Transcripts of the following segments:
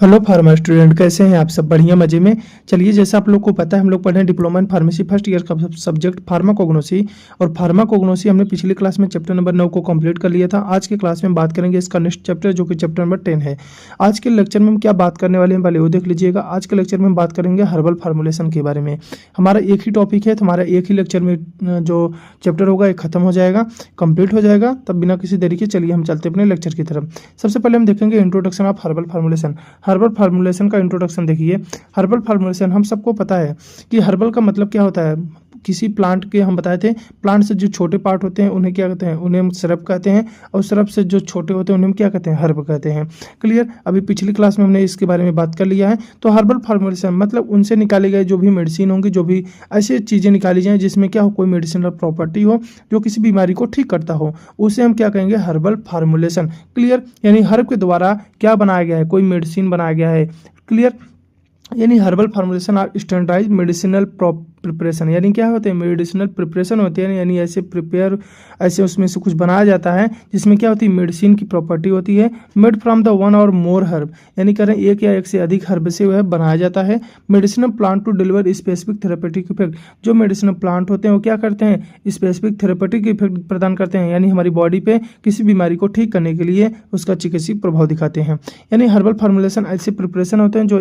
Hello pharma student, कैसे हैं आप सब? बढ़िया, मजे में। चलिए, जैसा आप लोग को पता है, हम लोग पढ़े हैं diploma in pharmacy first year का सब्जेक्ट फार्माकोग्नोसी। और फार्माकोग्नोसी हमने पिछली क्लास में चैप्टर नंबर 9 को कंप्लीट कर लिया था। आज के क्लास में बात करेंगे इसका नेक्स्ट चैप्टर, जो कि चैप्टर नंबर 10 है। आज के लेक्चर में हम क्या बात करने वाले हैं पहले वो देख लीजिएगा। आज के लेक्चर में हम बात करेंगे हर्बल फार्मुलेशन के बारे में। हमारा एक ही टॉपिक है, तो हमारा एक ही लेक्चर में जो चैप्टर होगा ये खत्म हो जाएगा, कंप्लीट हो जाएगा। तब बिना किसी देरी के चलिए हम चलते अपने लेक्चर की तरफ। सबसे पहले हम देखेंगे introduction of herbal formulation. Herbal formulation का इंट्रोडक्शन देखिए। हर्बल फार्मुलेशन हम सबको पता है कि हर्बल का मतलब क्या होता है। किसी प्लांट के हम बताए थे, प्लांट से जो छोटे पार्ट होते हैं उन्हें क्या कहते हैं, उन्हें हम श्रब कहते हैं। और श्रब से जो छोटे होते हैं उन्हें हम क्या कहते हैं, हर्ब कहते हैं। क्लियर? अभी पिछली क्लास में हमने इसके बारे में बात कर लिया है। तो हर्बल फार्मुलेशन मतलब उनसे निकाले गए जो भी मेडिसिन होंगी, जो भी ऐसी चीज़ें निकाली जाएँ जिसमें क्या हो, कोई मेडिसिनल प्रॉपर्टी हो जो किसी बीमारी को ठीक करता हो, उसे हम क्या कहेंगे, हर्बल फार्मुलेशन। क्लियर? यानी हर्ब के द्वारा क्या बनाया गया है, कोई मेडिसिन बनाया गया है। क्लियर? यानी herbal formulation are standardise medicinal preparation. यानी क्या होते हैं, मेडिसिनल प्रिपरेशन होते हैं। यानी ऐसे प्रिपेयर, ऐसे उसमें से कुछ बनाया जाता है जिसमें क्या होती है, मेडिसिन की प्रॉपर्टी होती है। मेड फ्रॉम द वन और मोर हर्ब, यानी करें एक या एक से अधिक हर्ब से वह बनाया जाता है। Medicinal plant to deliver specific therapeutic effect. जो मेडिसिनल प्लांट होते हैं वो क्या करते हैं, स्पेसिफिक थेरेपेटिक इफेक्ट प्रदान करते हैं। यानी हमारी बॉडी पे किसी बीमारी को ठीक करने के लिए उसका चिकित्सीय प्रभाव दिखाते हैं। यानी हर्बल फार्मुलेशन ऐसे प्रिपरेशन होते हैं जो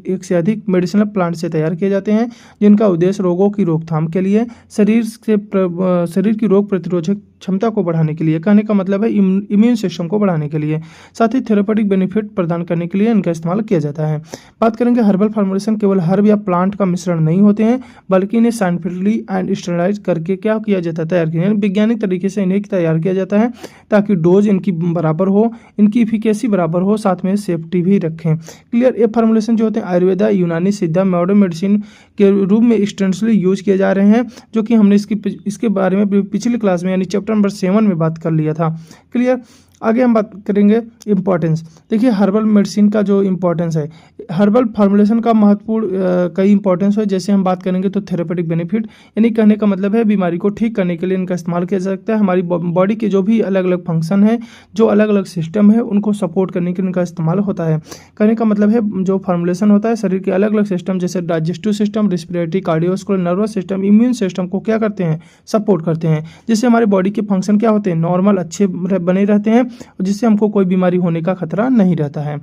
एक से अधिक मेडिसिनल प्लांट से तैयार किए जाते हैं, जिनका उद्देश्य रोगों की रोकथाम के लिए, शरीर की रोग प्रतिरोधक क्षमता को बढ़ाने के लिए, कहने का मतलब है इम्यून सिस्टम को बढ़ाने के लिए, साथ ही थेरेपेटिक बेनिफिट प्रदान करने के लिए इनका इस्तेमाल किया जाता है। बात करेंगे हर्बल फार्मुलेशन केवल हर्ब या प्लांट का मिश्रण नहीं होते हैं, बल्कि इन्हें साइंटिफिकली एंड स्टैंडर्डाइज करके क्या किया जाता है, तैयार किया, वैज्ञानिक तरीके से इन्हें तैयार किया जाता है ताकि डोज इनकी बराबर हो, इनकी इफिकेसी बराबर हो, साथ में सेफ्टी भी रखें। क्लियर? ये फार्मुलेशन जो होते हैं आयुर्वेदा, यूनानी, सिद्धा, मॉडर्न मेडिसिन के रूप में एक्सटेंसिवली यूज किए जा रहे हैं, जो कि हमने इसके बारे में पिछली क्लास में यानी चैप्टर नंबर 7 में बात कर लिया था। क्लियर? आगे हम बात करेंगे इम्पोर्टेंस। देखिए, हर्बल मेडिसिन का जो इम्पोर्टेंस है, हर्बल फार्मुलेशन का महत्वपूर्ण कई इंपॉर्टेंस है। जैसे हम बात करेंगे तो थेरेपेटिक बेनिफिट, यानी कहने का मतलब है बीमारी को ठीक करने के लिए इनका इस्तेमाल किया जा सकता है। हमारी बॉडी के जो भी अलग अलग फंक्शन है, जो अलग अलग सिस्टम है, उनको सपोर्ट करने के लिए इनका इस्तेमाल होता है। कहने का मतलब है जो फार्मुलेशन होता है शरीर के अलग अलग सिस्टम जैसे digestive system, respiratory, cardiovascular, nervous system, immune system को क्या करते हैं, सपोर्ट करते हैं, जिससे हमारे बॉडी के फंक्शन क्या होते हैं, नॉर्मल अच्छे बने रहते हैं, जिससे हमको कोई बीमारी होने का खतरा नहीं रहता है।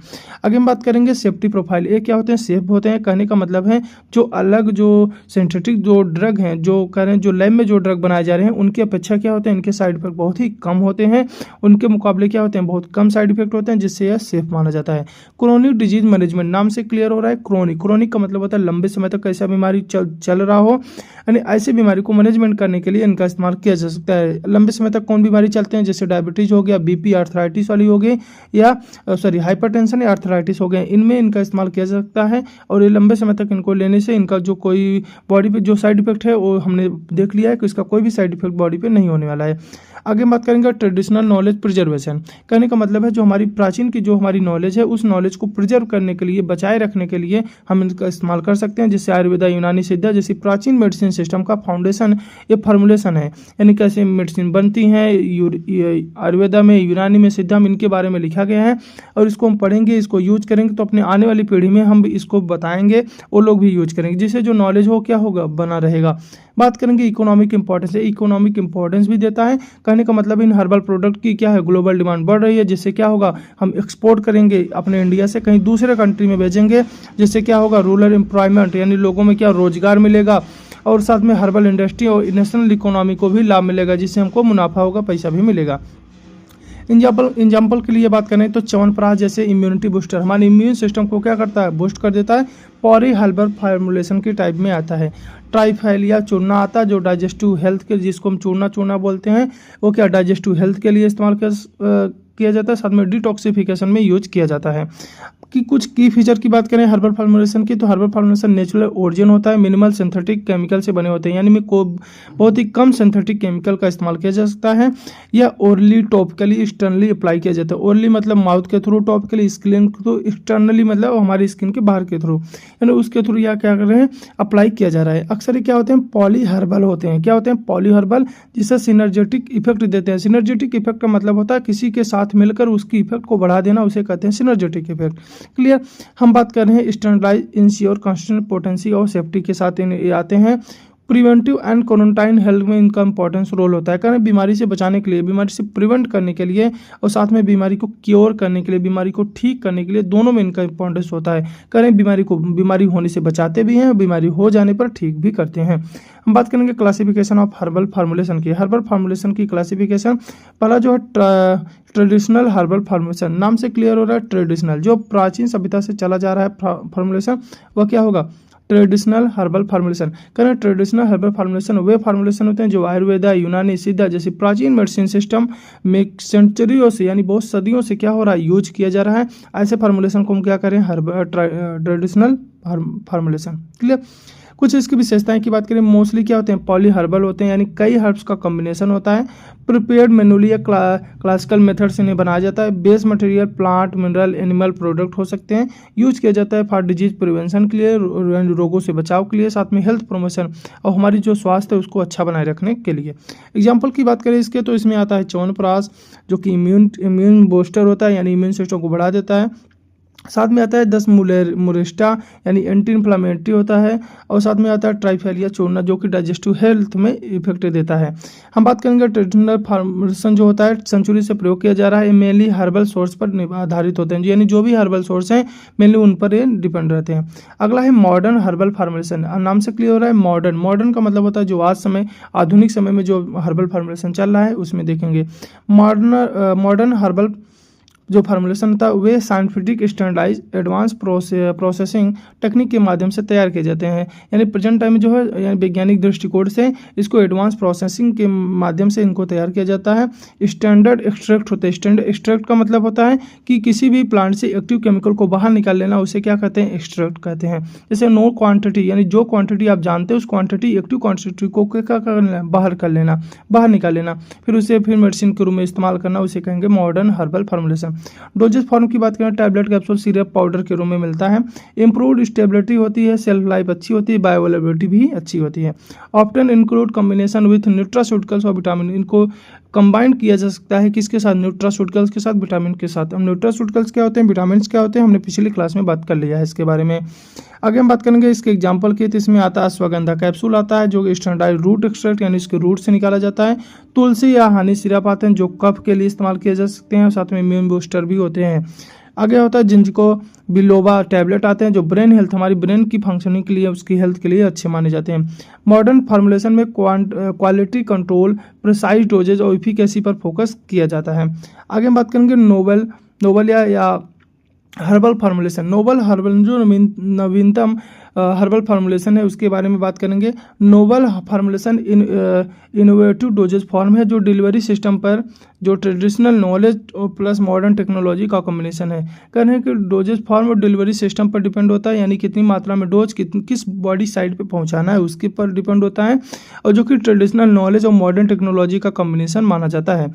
आगे हम बात करेंगे सेफ्टी प्रोफाइल। ये क्या होते हैं, सेफ होते हैं। कहने का मतलब है जो सिंथेटिक जो ड्रग हैं, जो कह रहे हैं जो लैब में जो ड्रग बनाए जा रहे हैं, उनकी अपेक्षा क्या होते हैं, इनके साइड इफेक्ट बहुत ही कम होते हैं। उनके मुकाबले क्या होते हैं, बहुत कम साइड इफेक्ट होते हैं, जिससे यह सेफ माना जाता है। क्रोनिक डिजीज मैनेजमेंट, नाम से क्लियर हो रहा है। क्रोनिक का मतलब होता है लंबे समय तक ऐसा बीमारी चल रहा हो, यानी ऐसी बीमारी को मैनेजमेंट करने के लिए इनका इस्तेमाल किया जा सकता है। लंबे समय तक कौन बीमारी चलते हैं, जैसे डायबिटीज हो गया, बीपी, आर्थराइटिस वाली हो गई, या हाइपरटेंशन या आर्थराइटिस हो गए, इनमें इनका इस्तेमाल किया जा सकता है। और ये लंबे समय तक इनको लेने से इनका जो कोई बॉडी पे जो साइड इफेक्ट है वो हमने देख लिया है कि इसका कोई भी साइड इफेक्ट बॉडी पे नहीं होने वाला है। आगे बात करेंगे ट्रेडिशनल नॉलेज प्रिजर्वेशन। कहने का मतलब है जो हमारी प्राचीन की जो हमारी नॉलेज है, उस नॉलेज को प्रिजर्व करने के लिए, बचाए रखने के लिए हम इनका इस्तेमाल कर सकते हैं। जिससे आयुर्वेदा, यूनानी, सिद्धा जैसी प्राचीन मेडिसिन सिस्टम का फाउंडेशन ये फार्मुलेशन है। यानी कैसे मेडिसिन बनती हैं आयुर्वेदा में, यूनानी में, सिद्धा में, इनके बारे में लिखा गया है। और इसको हम पढ़ेंगे, इसको यूज करेंगे, तो अपने आने वाली पीढ़ी में हम इसको बताएंगे, वो लोग भी यूज करेंगे, जिससे जो नॉलेज हो क्या होगा, बना रहेगा। बात करेंगे इकोनॉमिक इंपॉर्टेंस। इकोनॉमिक इंपॉर्टेंस भी देता है। कहने का मतलब इन हर्बल प्रोडक्ट की क्या है, ग्लोबल डिमांड बढ़ रही है, जिससे क्या होगा, हम एक्सपोर्ट करेंगे अपने इंडिया से, कहीं दूसरे कंट्री में भेजेंगे, जिससे क्या होगा, रूरल एम्प्लॉयमेंट, यानी लोगों में क्या रोजगार मिलेगा, और साथ में हर्बल इंडस्ट्री और नेशनल इकोनॉमी को भी लाभ मिलेगा, जिससे हमको मुनाफा होगा, पैसा भी मिलेगा। एग्जाम्पल के लिए बात करें तो च्यवनप्राश जैसे इम्यूनिटी बूस्टर हमारे इम्यून सिस्टम को क्या करता है, बूस्ट कर देता है। पॉली हर्बल फार्मुलेशन की टाइप में आता है। ट्राइफैल या चूर्ना आता है, जो डाइजेस्टिव हेल्थ के, जिसको हम चूर्ना बोलते हैं, वो क्या डाइजेस्टिव हेल्थ के लिए इस्तेमाल किया जाता है। साथ में डिटॉक्सिफिकेशन में यूज किया जाता है। कि कुछ की फीचर की बात करें हर्बल फार्मुलेशन की, तो हर्बल फार्मुलेशन नेचुरल ओरिजिन होता है, मिनिमल सिंथेटिक केमिकल से बने होते हैं, यानी में को बहुत ही कम सिंथेटिक केमिकल का इस्तेमाल किया जा सकता है। या ओरली, टॉपिकली, एक्सटर्नली अप्लाई किया जाता है। ओरली मतलब माउथ के थ्रू, टॉपिकली स्किन के थ्रू, एक्सटर्नली मतलब हमारी स्किन के बाहर के थ्रू, यानी उसके थ्रू या क्या कर रहे हैं, अप्लाई किया जा रहा है। अक्सर ये क्या होते हैं, पॉली हर्बल होते हैं। क्या होते हैं, पॉली हर्बल, जिससे सिनर्जेटिक इफेक्ट देते हैं। सिनर्जेटिक इफेक्ट का मतलब होता है किसी के साथ मिलकर उसकी इफेक्ट को बढ़ा देना, उसे कहते हैं सिनर्जेटिक इफेक्ट। क्लियर। हम बात कर रहे हैं स्टैंडर्डाइज, इंश्योर, कंस्टेंट, पोटेंसी और सेफ्टी के साथ ये आते हैं। प्रिवेंटिव एंड क्वारंटाइन हेल्थ में इनका इंपॉर्टेंस रोल होता है। कारण बीमारी से बचाने के लिए, बीमारी से प्रिवेंट करने के लिए और साथ में बीमारी को क्योर करने के लिए, बीमारी को ठीक करने के लिए, दोनों में इनका इंपॉर्टेंस होता है। कारण बीमारी होने से बचाते भी हैं और बीमारी हो जाने पर ठीक भी करते हैं। हम बात करेंगे क्लासिफिकेशन ऑफ हर्बल फार्मूलेशन की। हर्बल फार्मूलेशन की क्लासिफिकेशन, पहला जो है ट्रेडिशनल हर्बल फार्मूलेशन, नाम से क्लियर हो रहा है ट्रेडिशनल, जो प्राचीन सभ्यता से चला जा रहा है फार्मूलेशन, वह क्या होगा? Traditional herbal formulation. करें ट्रेडिशनल हर्बल फार्मूलेशन वे फार्मूलेशन होते हैं जो आयुर्वेदा, यूनानी, सिद्धा जैसे प्राचीन मेडिसिन सिस्टम में सेंचुरियों से यानी बहुत सदियों से क्या हो रहा है? यूज किया जा रहा है। ऐसे फार्मूलेशन को हम क्या करें? Traditional formulation. क्लियर। कुछ इसकी विशेषताएं की बात करें, मोस्टली क्या होते हैं? पॉली हर्बल होते हैं, यानी कई हर्ब्स का कॉम्बिनेशन होता है। प्रिपेयर्ड मैनुअली या क्लासिकल मेथड से इन्हें बनाया जाता है। Base material plant, mineral, animal product हो सकते हैं। यूज किया जाता है फॉर डिजीज प्रिवेंशन के लिए, रोगों से बचाव के लिए, साथ में हेल्थ प्रमोशन और हमारी जो स्वास्थ्य है उसको अच्छा बनाए रखने के लिए। एग्जाम्पल की बात करें इसके तो इसमें आता है च्यवनप्राश, जो कि इम्यून बूस्टर होता है, यानी इम्यून सिस्टम को बढ़ा देता है। साथ में आता है 10 मुरेस्टा, यानी एंटी इन्फ्लामेटरी होता है। और साथ में आता है ट्राइफेलिया चूर्ना, जो कि डाइजेस्टिव हेल्थ में इफेक्ट देता है। हम बात करेंगे ट्रेडिशनल फार्मूलेशन जो होता है सेंचुरी से प्रयोग किया जा रहा है, मेनली हर्बल सोर्स पर आधारित होते हैं, यानी जो भी हर्बल सोर्स हैं मेनली उन पर ये डिपेंड रहते हैं। अगला है मॉडर्न हर्बल फार्मूलेशन, नाम से क्लियर हो रहा है मॉडर्न। मॉडर्न का मतलब होता है जो आज समय, आधुनिक समय में जो हर्बल फार्मूलेशन चल रहा है उसमें देखेंगे। मॉडर्न हर्बल जो फार्मूलेशन होता है वे scientific standardize advance processing technique के माध्यम से तैयार किए जाते हैं। यानी प्रेजेंट टाइम में जो है यानी वैज्ञानिक दृष्टिकोण से इसको एडवांस प्रोसेसिंग के माध्यम से इनको तैयार किया जाता है। स्टैंडर्ड एक्सट्रैक्ट होते हैं। स्टैंडर्ड एक्सट्रैक्ट का मतलब होता है कि किसी भी प्लांट से एक्टिव केमिकल को बाहर निकाल लेना, उसे क्या कहते हैं? एक्सट्रैक्ट कहते हैं। जैसे नो क्वांटिटी, यानी जो क्वांटिटी आप जानते हैं उस क्वांटिटी, एक्टिव क्वांटिटी को क्या करना? बाहर कर लेना, बाहर निकाल लेना, फिर उसे फिर मेडिसिन के रूप में इस्तेमाल करना, उसे कहेंगे modern herbal formulation. Doses form की बात करें, टैबलेट, कैप्सूल, सिरप, पाउडर के रूप में मिलता है। इंप्रूव्ड स्टेबिलिटी होती है, सेल्फ लाइफ अच्छी होती है, बायोअवेलेबिलिटी भी अच्छी होती है। Often include combination with nutraceuticals और विटामिन, इनको कंबाइन किया जा सकता है किसके साथ? न्यूट्रास्यूटिकल्स के साथ, विटामिन के साथ। अब न्यूट्रास्यूटिकल्स क्या होते हैं, विटामिन क्या होते हैं, हमने पिछली क्लास में बात कर लिया है इसके बारे में। आगे हम बात करेंगे इसके एग्जाम्पल की, तो इसमें आता है अश्वगंधा कैप्सूल आता है जो स्टैंडर्डाइज रूट एक्सट्रैक्ट यानी इसके रूट से निकाला जाता है। तुलसी या हनी सिरप आते हैं जो कफ के लिए इस्तेमाल किए जा सकते हैं और साथ में इम्यून बूस्टर भी होते हैं। आगे होता है जिंजिको बिलोबा टैबलेट आते हैं जो ब्रेन हेल्थ, हमारी ब्रेन की फंक्शनिंग के लिए, उसकी हेल्थ के लिए अच्छे माने जाते हैं। मॉडर्न फार्मूलेशन में क्वालिटी कंट्रोल, प्रिसाइज डोजेज और इफिकेसी पर फोकस किया जाता है। आगे हम बात करेंगे नोबल या हर्बल फार्मूलेशन। नोबल हर्बल जो नवीनतम हर्बल फार्मूलेशन है उसके बारे में बात करेंगे। Novel formulation innovative dosage form है जो डिलीवरी सिस्टम पर जो ट्रेडिशनल नॉलेज और प्लस मॉडर्न टेक्नोलॉजी का कॉम्बिनेशन है। कहते हैं कि डोजेज फॉर्म और डिलीवरी सिस्टम पर डिपेंड होता है, यानी कितनी मात्रा में डोज किस बॉडी साइड पे पहुंचाना है उसके पर डिपेंड होता है, और जो कि ट्रेडिशनल नॉलेज और मॉडर्न टेक्नोलॉजी का कॉम्बिनेशन माना जाता है।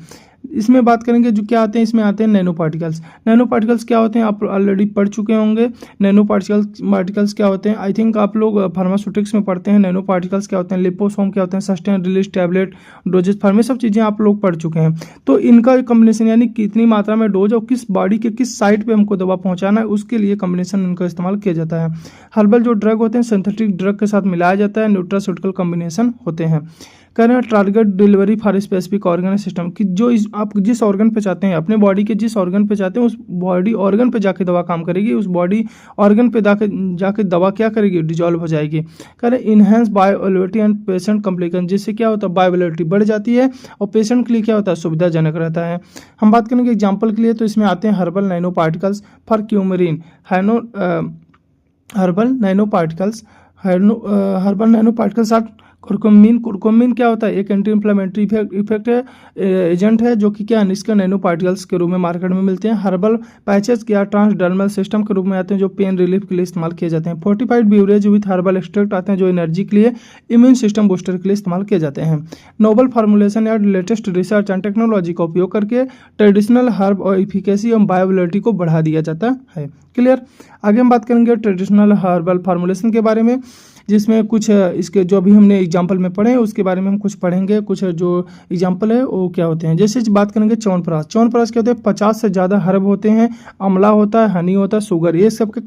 इसमें बात करेंगे जो क्या आते हैं, इसमें आते हैं नैनो पार्टिकल्स। नैनो पार्टिकल्स क्या होते हैं आप ऑलरेडी पढ़ चुके होंगे। नैनो पार्टिकल्स क्या होते हैं, आई थिंक आप लोग फार्मास्यूटिक्स में पढ़ते हैं। नैनो पार्टिकल्स क्या होते हैं, लिपोसोम क्या होते हैं, sustain release tablet, doses form, ये सब चीज़ें आप लोग पढ़ चुके हैं। तो इनका कॉम्बिनेशन यानी कितनी मात्रा में डोज और किस बॉडी के किस साइड पे हमको दवा पहुंचाना है उसके लिए कॉम्बिनेशन इनका इस्तेमाल किया जाता है। हर्बल जो ड्रग होते हैं सिंथेटिक ड्रग के साथ मिलाया जाता है, न्यूट्रास्यूटिकल कॉम्बिनेशन होते हैं। कह रहे हैं target delivery for specific organ system कि जो आप जिस ऑर्गन पे चाहते हैं, अपने बॉडी के जिस ऑर्गन पे चाहते हैं उस बॉडी ऑर्गन पे जाके दवा काम करेगी, उस बॉडी ऑर्गन पे जाके दवा क्या करेगी, डिजॉल्व हो जाएगी। कह रहे हैं enhance bioavailability and patient complication, जिससे क्या होता है बायोअवेलेबिलिटी बढ़ जाती है और पेशेंट के लिए क्या होता है सुविधाजनक रहता है। हम बात करेंगे एग्जाम्पल के लिए, तो इसमें आते हैं herbal nano particles for coumarin, herbal nano particles are curcumin क्या होता है, एक एंटी इन्फ्लेमेटरी इफेक्ट है, एजेंट है जो कि क्या इसके नैनो पार्टिकल्स के रूप में मार्केट में मिलते हैं। हर्बल पैचेस या ट्रांसडर्मल सिस्टम के रूप में आते हैं जो पेन रिलीफ के लिए इस्तेमाल किए जाते हैं। फोर्टिफाइड ब्यूरेज विथ हर्बल एक्सट्रैक्ट आते हैं जो एनर्जी के लिए, इम्यून सिस्टम बूस्टर के लिए इस्तेमाल किए जाते हैं। नोबल फार्मूलेशन या लेटेस्ट रिसर्च एंड टेक्नोलॉजी का उपयोग करके ट्रेडिशनल हर्ब और इफिकेसी और बायोअवेलेबिलिटी को बढ़ा दिया जाता है। क्लियर। आगे हम बात करेंगे ट्रेडिशनल हर्बल फार्मूलेशन के बारे में। जिसमें कुछ इसके जो अभी हमने एग्जाम्पल में पढ़े उसके बारे में हम कुछ पढ़ेंगे। कुछ जो एग्जाम्पल है वो क्या होते हैं, जैसे बात करेंगे च्यवनप्राश। च्यवनप्राश क्या होते हैं, 50 से ज़्यादा हर्ब होते हैं, अमला होता है, हनी होता है, शुगर, ये सब के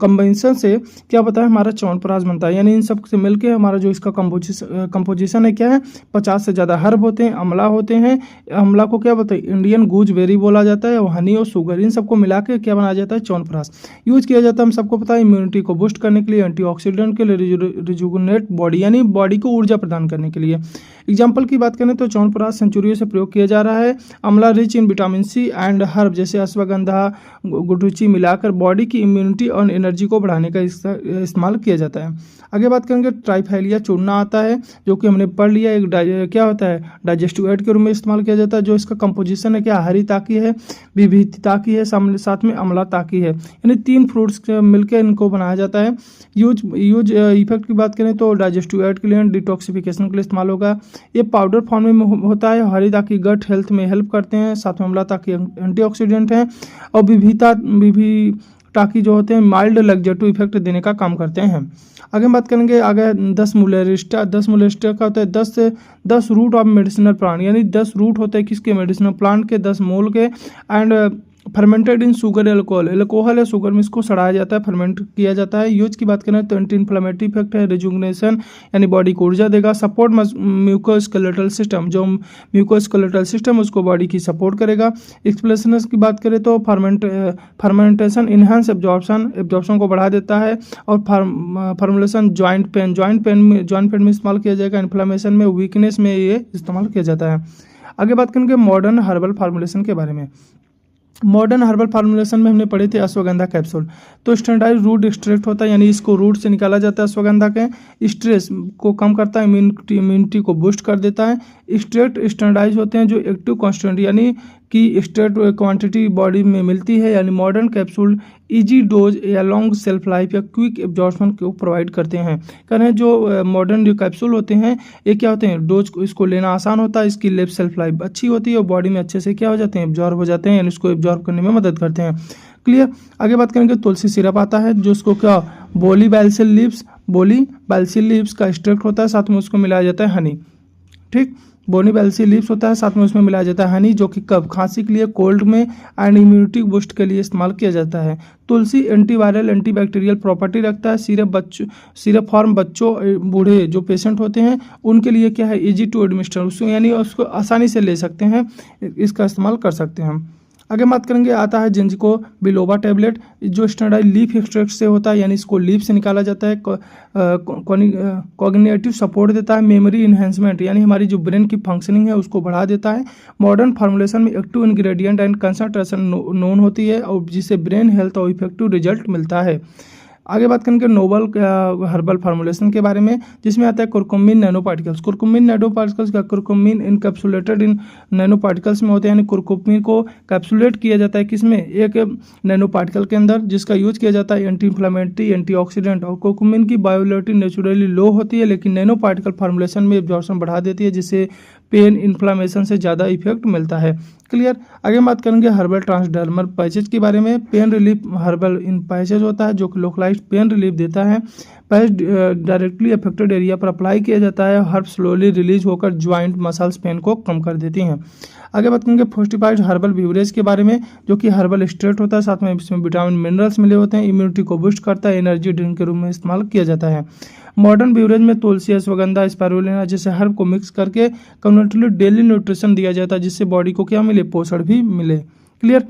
कम्बिनेशन से क्या पता है हमारा च्यवनप्राश बनता है। यानी इन सब से मिलकर हमारा जो इसका कंपोजिशन है क्या है, 50 से ज़्यादा हर्ब होते हैं, अमला होते हैं, अमला को क्या बोलते हैं, इंडियन गूजबेरी बोला जाता है, और हनी और शुगर, इन सबको मिला के क्या बनाया जाता है, च्यवनप्राश यूज किया जाता है। हम सबको पता है इम्यूनिटी को बूस्ट करने के लिए, एंटीऑक्सीडेंट के लिए, रिजुविनेट बॉडी यानी बॉडी को ऊर्जा प्रदान करने के लिए। एग्जाम्पल की बात करें तो च्यवनप्राश सेंचुरियों से प्रयोग किया जा रहा है। Amla rich in vitamin C and herb जैसे अश्वगंधा, गुडुचि मिलाकर बॉडी की इम्यूनिटी और एनर्जी को बढ़ाने का इस्तेमाल किया जाता है। आगे बात करेंगे ट्राइफैलिया चूर्णा आता है, जो कि हमने पढ़ लिया, एक क्या होता है, डाइजेस्टिव एड के रूप में इस्तेमाल किया जाता है। जो इसका कंपोजिशन है क्या, हरी ताकी है, विभिन्न की है, साथ में अमला ताकी है, यानी 3 फ्रूट्स मिलकर इनको बनाया जाता है। यूज इफेक्ट की बात करें तो डाइजेस्टिव एड के लिए, डिटॉक्सिफिकेशन के लिए इस्तेमाल होगा। ये पाउडर फॉर्म में होता है। हरी ताकी गट हेल्थ में हेल्प करते हैं, साथ में अमला ताकी एंटीऑक्सीडेंट है, और ताकि जो होते हैं माइल्ड लग्जेटिव इफेक्ट देने का काम करते हैं। आगे बात करेंगे, आगे 10 मुलेरिस्टा का होता है 10 रूट ऑफ मेडिसिनल प्लांट, यानी 10 रूट होते हैं किसके, मेडिसिनल प्लांट के, 10 मूल के, and fermented in sugar alcohol या शुगर में इसको सड़ाया जाता है, फर्मेंट किया जाता है। यूज की बात करें तो एंटी इन्फ्लेमेटरी इफेक्ट है, रिजुविनेशन यानी बॉडी को ऊर्जा देगा, सपोर्ट म्यूकोस्केलेटल सिस्टम, जो म्यूकोस्केलेटल सिस्टम उसको बॉडी की सपोर्ट करेगा। एक्सप्लेशन की बात करें तो फर्मेंटेशन इनहेंस एब्जॉर्प्शन को बढ़ा देता है, और फॉर्मुलेशन जॉइंट पेन में इस्तेमाल किया जाएगा, इन्फ्लेमेशन में, वीकनेस में ये इस्तेमाल किया जाता है। आगे बात करेंगे मॉडर्न हर्बल फार्मूलेशन के बारे में। मॉडर्न हर्बल फार्मूलेशन में हमने पढ़े थे अश्वगंधा कैप्सूल। तो स्टैंडर्ड रूट एक्सट्रैक्ट होता है, यानी इसको रूट से निकाला जाता है अश्वगंधा के। स्ट्रेस को कम करता है, इम्यूनिटी को बूस्ट कर देता है। एक्सट्रैक्ट स्टैंडर्डाइज होते हैं जो एक्टिव कॉन्स्टेंट यानी कि एक्सट्रैक्ट क्वांटिटी बॉडी में मिलती है, यानी मॉडर्न कैप्सूल इजी डोज या लॉन्ग सेल्फ लाइफ या क्विक एब्जॉर्प्शन को प्रोवाइड करते हैं। कह रहे हैं जो मॉडर्न जो कैप्सूल होते हैं ये क्या होते हैं, डोज को इसको लेना आसान होता है, इसकी लेफ सेल्फ लाइफ अच्छी होती है, और बॉडी में अच्छे से क्या हो जाते हैं, एब्जॉर्ब हो जाते हैं, यानी इसको एब्जॉर्ब करने में मदद करते हैं। क्लियर। आगे बात करेंगे तुलसी सिरप आता है, जो उसको क्या बोली बैल्सिल लीव्स का एक्सट्रैक्ट होता है, साथ में उसको मिलाया जाता है हनी। ठीक, बोनी बैल्सी लीव्स होता है, साथ में उसमें मिलाया जाता है हनी, जो कि कफ खांसी के लिए, कोल्ड में एंड इम्यूनिटी बूस्ट के लिए इस्तेमाल किया जाता है। तुलसी एंटीवायरल एंटीबैक्टीरियल प्रॉपर्टी रखता है। सिरप फॉर्म बच्चों बूढ़े जो पेशेंट होते हैं उनके लिए क्या है, इजी टू एडमिनिस्टर, उसको यानी उसको आसानी से ले सकते हैं, इसका इस्तेमाल कर सकते हैं हम। आगे बात करेंगे, आता है जिंजिको बिलोबा टैबलेट, जो स्टैंडर्ड लीफ एक्सट्रैक्ट से होता है, यानी इसको लीफ से निकाला जाता है। कॉग्निटिव सपोर्ट देता है, मेमोरी इन्हेंसमेंट यानी हमारी जो ब्रेन की फंक्शनिंग है उसको बढ़ा देता है। मॉडर्न फार्मूलेशन में active ingredient and concentration known होती है, और जिससे ब्रेन हेल्थ और इफेक्टिव रिजल्ट मिलता है। आगे बात करेंगे नोबल हर्बल फार्मूलेशन के बारे में, जिसमें आता है curcumin nano particles. Curcumin encapsulated in nano particles में होते हैं, यानी कुरकुमिन को कैप्सुलेट किया जाता है किसमें, एक नैनो पार्टिकल के अंदर, जिसका यूज किया जाता है एंटी इन्फ्लेमेटरी, एंटीऑक्सीडेंट। और कुरकुमिन की बायोएक्टिविटी नेचुरली लो होती है, लेकिन नैनो पार्टिकल फार्मूलेशन में एब्जॉर्प्शन बढ़ा देती है, जिससे पेन इन्फ्लामेशन से ज़्यादा इफेक्ट मिलता है। क्लियर। आगे बात करेंगे हर्बल ट्रांसडर्मल पैचेज के बारे में। पेन रिलीफ हर्बल इन पैचेज होता है, जो कि लोकलाइज्ड पेन रिलीफ देता है। पैच डायरेक्टली अफेक्टेड एरिया पर अप्लाई किया जाता है, हर्ब स्लोली रिलीज होकर ज्वाइंट मसल्स पेन को कम कर देती हैं। आगे बात करेंगे फोर्टिफाइड हर्बल ब्यूरेज के बारे में, जो कि हर्बल एक्सट्रैक्ट होता है, साथ में इसमें विटामिन मिनरल्स मिले होते हैं, इम्यूनिटी को बूस्ट करता है, एनर्जी ड्रिंक के रूप में इस्तेमाल किया जाता है। मॉडर्न ब्यूरेज में तुलसी, अश्वगंधा, स्पाइरुलिना जैसे हर्ब को मिक्स करके कम्युनिटी डेली न्यूट्रिशन दिया जाता है, जिससे बॉडी को क्या मिले, पोषण भी मिले। क्लियर।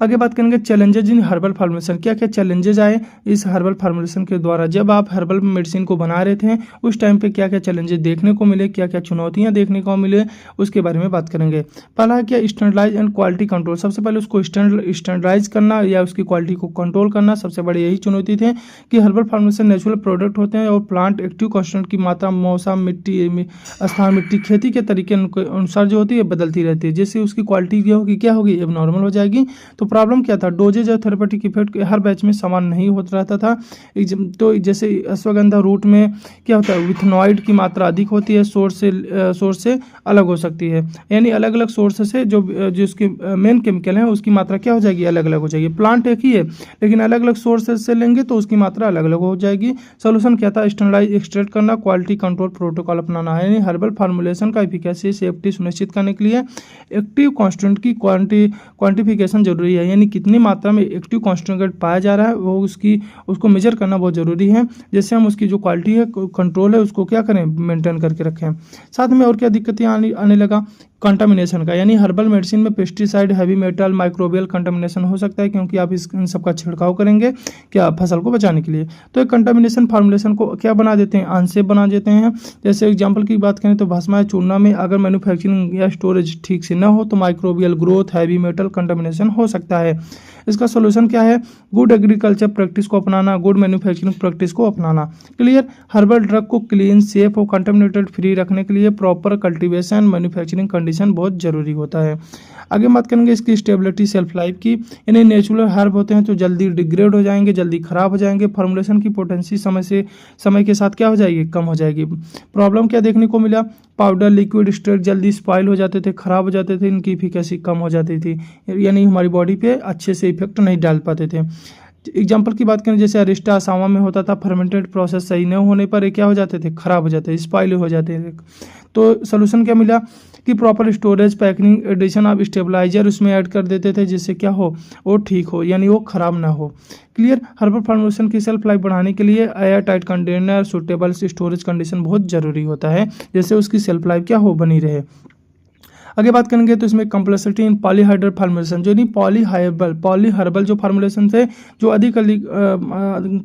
आगे बात करेंगे चैलेंजेज इन हर्बल फार्मूलेशन। क्या क्या चैलेंजेज आए इस हर्बल फार्मूलेशन के द्वारा, जब आप हर्बल मेडिसिन को बना रहे थे उस टाइम पे क्या क्या चैलेंजेस देखने को मिले, क्या क्या चुनौतियां देखने को मिले, उसके बारे में बात करेंगे। पहला है क्या, स्टैंडर्डाइज एंड क्वालिटी कंट्रोल। सबसे पहले उसको स्टैंडर्डाइज करना या उसकी क्वालिटी को कंट्रोल करना सबसे बड़ी यही चुनौती थे, कि हर्बल फार्मूलेशन नेचुरल प्रोडक्ट होते हैं और प्लांट एक्टिव कॉन्स्टेंट की मात्रा मौसम, मिट्टी, स्थान, मिट्टी, खेती के तरीके अनुसार जो होती है बदलती रहती है, जिससे उसकी क्वालिटी क्या होगी, एबनॉर्मल हो जाएगी। तो तो प्रॉब्लम क्या था, डोजेज और थेरेपेटिक इफेक्ट हर बैच में समान नहीं होता रहता था। तो जैसे अश्वगंधा रूट में क्या होता है, विथनॉइड की मात्रा अधिक होती है, सोर्स से अलग हो सकती है, यानी अलग अलग सोर्स से जो उसके मेन केमिकल है उसकी मात्रा क्या हो जाएगी, अलग अलग हो जाएगी। प्लांट एक ही है लेकिन अलग अलग सोर्सेज से लेंगे तो उसकी मात्रा अलग अलग हो जाएगी। सोल्यूशन क्या था, स्टैंडर्डाइज एक्सट्रैक्ट करना, क्वालिटी कंट्रोल प्रोटोकॉल अपनाना है, यानी हर्बल फार्मूलेशन का एफिकेसी सेफ्टी सुनिश्चित करने के लिए एक्टिव कॉन्स्टेंट की क्वांटिफिकेशन जरूरी है, यानी कितनी मात्रा में एक्टिव कॉन्स्टेंट पाया जा रहा है वो उसको मेजर करना बहुत जरूरी है, जैसे हम उसकी जो क्वालिटी है कंट्रोल है उसको क्या करें, मेंटेन करके रखें। साथ में और क्या दिक्कतें आने लगा, कंटामिनेशन का, यानी हर्बल मेडिसिन में pesticide, heavy metal, microbial contamination हो सकता है क्योंकि आप इन सब का छिड़काव करेंगे क्या, फसल को बचाने के लिए। तो एक कंटामिनेशन फार्मूलेशन को क्या बना देते हैं, अनसेफ बना देते हैं। जैसे एग्जांपल की बात करें तो भस्म या चूर्णा में अगर मैन्युफैक्चरिंग या स्टोरेज ठीक से न हो तो microbial growth, heavy metal contamination हो सकता है। इसका सोल्यूशन क्या है, गुड एग्रीकल्चर प्रैक्टिस को अपनाना, गुड मैन्युफैक्चरिंग प्रैक्टिस को अपनाना। क्लियर। हर्बल ड्रग को क्लीन, सेफ और कंटामिनेटेड फ्री रखने के लिए प्रॉपर कल्टीवेशन, मैन्युफैक्चरिंग कंडीशन बहुत जरूरी होता है। आगे बात करेंगे इसकी स्टेबिलिटी, सेल्फ लाइफ की। इन्हें नेचुरल हर्ब होते हैं तो जल्दी डिग्रेड हो जाएंगे, जल्दी खराब हो जाएंगे। फॉर्मुलेशन की पोटेंसी समय के साथ क्या हो जाएगी, कम हो जाएगी। प्रॉब्लम क्या देखने को मिला, पाउडर, लिक्विड, स्ट्रेट जल्दी स्पॉइल हो जाते थे, खराब हो जाते थे, इनकी इफिकेसी कम हो जाती थी, यानी हमारी बॉडी पे अच्छे से इफेक्ट नहीं डाल पाते थे। एग्जाम्पल की बात करें जैसे अरिस्टा असामा में होता था, फर्मेंटेड प्रोसेस सही न होने पर ये क्या हो जाते थे, खराब हो जाते थे, स्पॉइल हो जाते थे। तो सोल्यूशन क्या मिला कि proper storage, packing, addition of stabiliser उसमें ऐड कर देते थे जिससे क्या हो, वो ठीक हो, यानी वो खराब ना हो। क्लियर। हर्बल फार्मूलेशन की सेल्फ लाइफ बढ़ाने के लिए air tight container, suitable storage condition बहुत जरूरी होता है, जैसे उसकी सेल्फ लाइफ क्या हो, बनी रहे। आगे बात करेंगे तो इसमें कंप्लेक्सिटी इन पॉलीहाइड्रल फार्मुलेशन, जो नहीं पॉलीहर्बल जो फार्मुलेशन थे, जो अधिक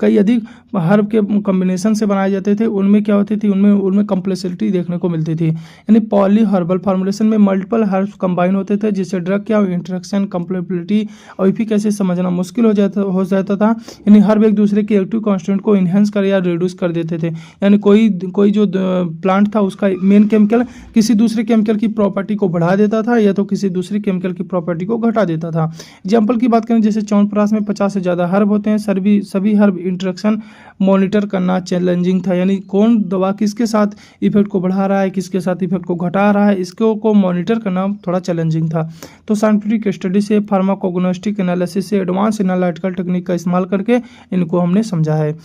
कई अधिक हर्ब के कॉम्बिनेशन से बनाए जाते थे, उनमें क्या होती थी, उनमें कंप्लेक्सिटी देखने को मिलती थी। यानी पॉलीहर्बल फार्मुलेशन में मल्टीपल हर्ब्स कंबाइन होते थे जिससे ड्रग क्या इंटरेक्शन, कंपेटिबिलिटी और इफिकेसी समझना मुश्किल हो जाता था। यानी हर्ब एक दूसरे के एक्टिव कॉन्स्टेंट को इन्हेंस कर या रिड्यूस कर देते थे, यानी कोई जो प्लांट था उसका मेन केमिकल किसी दूसरे केमिकल की प्रॉपर्टी को बढ़ा देता था या तो किसी दूसरे केमिकल की प्रॉपर्टी को घटा देता था। एग्जाम्पल की बात करें जैसे च्यवनप्राश में 50 से ज़्यादा हर्ब होते हैं, सभी हर्ब इंटरेक्शन मॉनिटर करना चैलेंजिंग था, यानी कौन दवा किसके साथ इफेक्ट को बढ़ा रहा है, किसके साथ इफेक्ट को घटा रहा है, इसको मॉनिटर करना थोड़ा चैलेंजिंग था। तो साइंटिफिक स्टडी से, फार्माकोग्नोस्टिक एनालिसिस से, एडवांस एनालिटिकल टेक्निक का इस्तेमाल करके इनको हमने समझा है।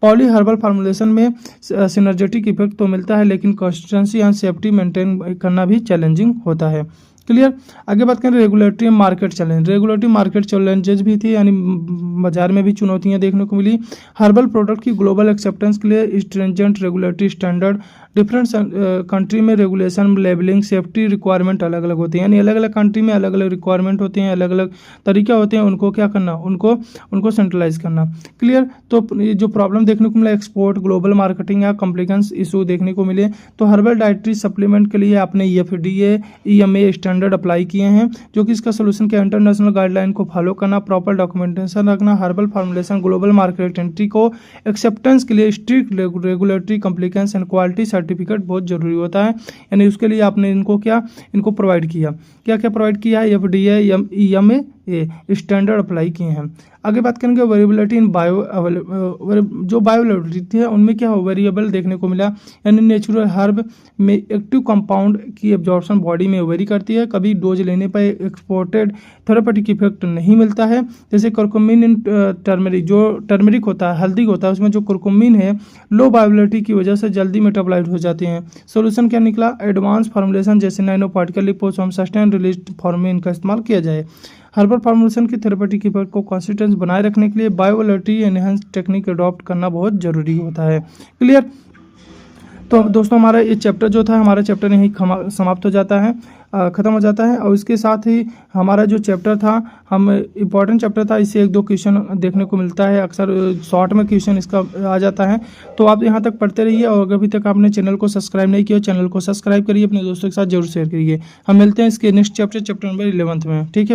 पॉली हर्बल फार्मुलेशन में सिनर्जेटिक इफेक्ट तो मिलता है लेकिन कंसिस्टेंसी एंड सेफ्टी मेंटेन करना भी चैलेंजिंग होता है। क्लियर। आगे बात करें regulatory market challenge, regulatory market challenges भी थी, यानी बाजार में भी चुनौतियां देखने को मिली। हर्बल प्रोडक्ट की ग्लोबल एक्सेप्टेंस के लिए stringent regulatory standard, different country में रेगुलेशन, लेबलिंग, सेफ्टी रिक्वायरमेंट अलग अलग होती हैं, यानी अलग अलग कंट्री में अलग अलग रिक्वायरमेंट होते हैं, अलग अलग तरीके होते हैं उनको क्या करना, उनको सेंट्रलाइज करना। क्लियर। तो ये जो प्रॉब्लम देखने को मिला, एक्सपोर्ट, ग्लोबल मार्केटिंग या कॉम्प्लिकेंस इशू देखने को मिले। तो हर्बल डाइटरी सप्लीमेंट के लिए आपने FDA, EMA स्टैंडर्ड अप्लाई किए हैं, जो कि इसका सोल्यूशन क्या, इंटरनेशनल गाइडलाइन को फॉलो करना, प्रॉपर डॉक्यूमेंटेशन रखना, herbal formulation global market entry को एक्सेप्टेंस के लिए strict regulatory compliance and quality certificate बहुत जरूरी होता है, यानी उसके लिए आपने इनको प्रोवाइड किया, क्या क्या प्रोवाइड किया है, FDA, EMA स्टैंडर्ड अप्लाई किए हैं। आगे बात करेंगे वेरिएबिलिटी इन जो बायोअवेलेबिलिटी है उनमें क्या हो, वेरिएबल देखने को मिला, यानी नेचुरल हर्ब में एक्टिव कंपाउंड की एब्जॉर्प्शन बॉडी में वेरी करती है, कभी डोज लेने पर एक्सपोर्टेड थेरेपेटिक इफेक्ट नहीं मिलता है। जैसे कर्कुमिन इन टर्मरिक, जो टर्मरिक होता है, हल्दी होता है, उसमें जो कर्कुमिन है लो बायोअवेलेबिलिटी की वजह से जल्दी मेटाबोलाइज हो जाते हैं। सोल्यूशन क्या निकला, एडवांस फार्मुलेशन जैसे nano particle liposome sustain release forming का इस्तेमाल किया जाए। हर्बल फार्मुलेशन की थेरेपेटिक इफेक्ट को कंसिस्टेंस बनाए रखने के लिए बायोअवेलेबिलिटी एनहांस टेक्निक अडॉप्ट करना बहुत जरूरी होता है। क्लियर। तो दोस्तों हमारा ये चैप्टर जो था, हमारा चैप्टर यहीं समाप्त हो जाता है, ख़त्म हो जाता है। और इसके साथ ही हमारा जो चैप्टर था, हम इम्पॉर्टेंट चैप्टर था, इससे 1-2 क्वेश्चन देखने को मिलता है, अक्सर शॉर्ट में क्वेश्चन इसका आ जाता है। तो आप यहाँ तक पढ़ते रहिए और अभी तक आपने चैनल को सब्सक्राइब नहीं किया, चैनल को सब्सक्राइब करिए, अपने दोस्तों के साथ जरूर शेयर करिए। हम मिलते हैं इसके नेक्स्ट चैप्टर नंबर 11 में। ठीक है।